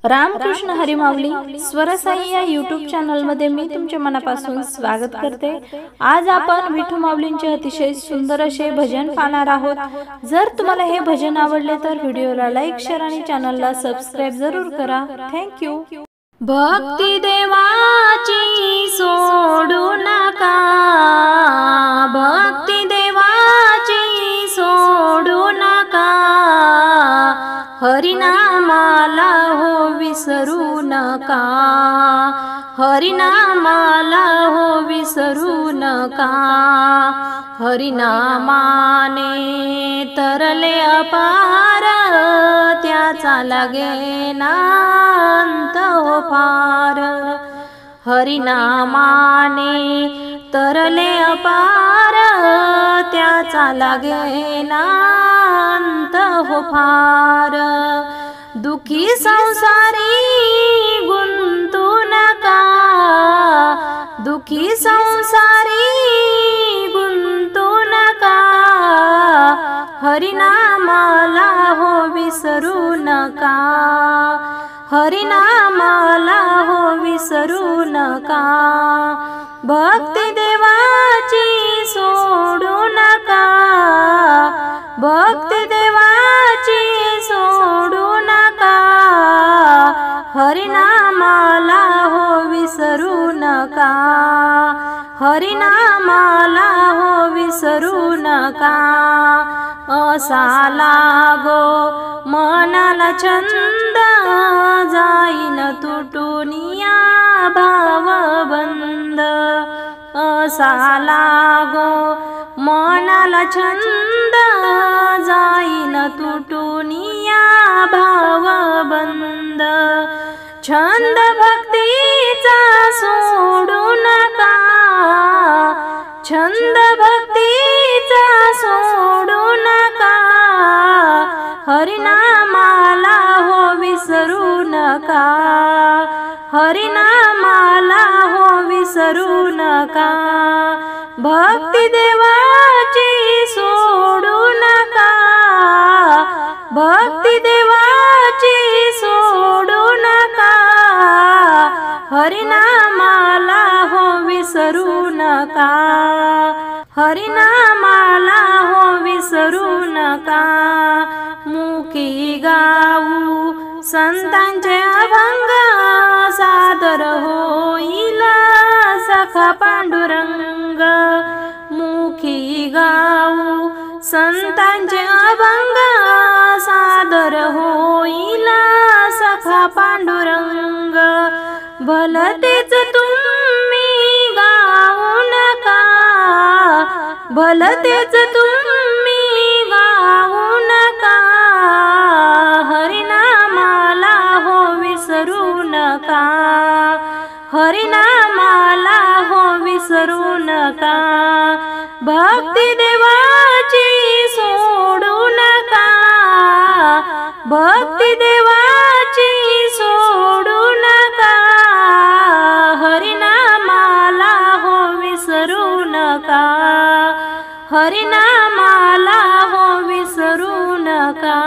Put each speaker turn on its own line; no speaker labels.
रामकृष्ण हरी माऊली स्वरसाई या YouTube channel मध्ये मी तुमच्या मनापासून स्वागत करते। आज आपण विठू माऊलींचे अतिशय सुंदर असे भजन पाहणार आहोत। जर तुम्हाला हे भजन आवडले तर व्हिडिओला लाईक शेअर आणि चॅनलला सबस्क्राइब जरूर करा। Thank you. भक्ती देवाची सोडू नका, भक्ती देवाची सोडू नका, हरिनामाला हो विसरू नका, हरिनामाला हो विसरू नका, हरिनामाने तरले अपार, त्याचा लागे नांत हो फार, हरिनामाने तरले अपार, त्याचा लागे नांत हो फार, दुखी संसारी गुंतू नका, दुखी संसारी गुंतू नका, हरिनामाला हो विसरू नका, हरिनामाला हो विसरू नका, भक्ती देवाची सोडू नका, भक्ती देवाची सोडू नका, हरिनामाला हो विसरू नका, हरिनामाला हो विसरू नका, असा लागो मनाला छंद, जाईन तुटून या भावबंध, असा लागो मनाला छंद, जाईन तुटून या भावबंध, छंद भक्तीचा सोडू नका, छंद भक्तीचा सोडू नका, हरिनामाला हो विसरू नका, हरिनामाला हो विसरू नका, भक्ती देवाची सोडू नका, भक्ती देवाची सोडू नका, हरिनामाला हो विसरू नका, हरिनामाला हो विसरू नका, मुखी गाऊ संतांचे अभंग, सादर होईल सखा पांडुरंग, मुखी गाऊ संतांचे अभंग, सादर होईल सखा पांडुरंग, भलतेच तुम्ही गाऊ नका, भलतेच तुम्ही गाऊ नका, हरिनामाला हो विसरू नका, हरिनामाला हो विसरू नका, भक्ती देवाची सोडू नका, भक्ती देवाची सोडू नका, हरिनामाला हो विसरू नका, हरिनामाला हो विसरू नका।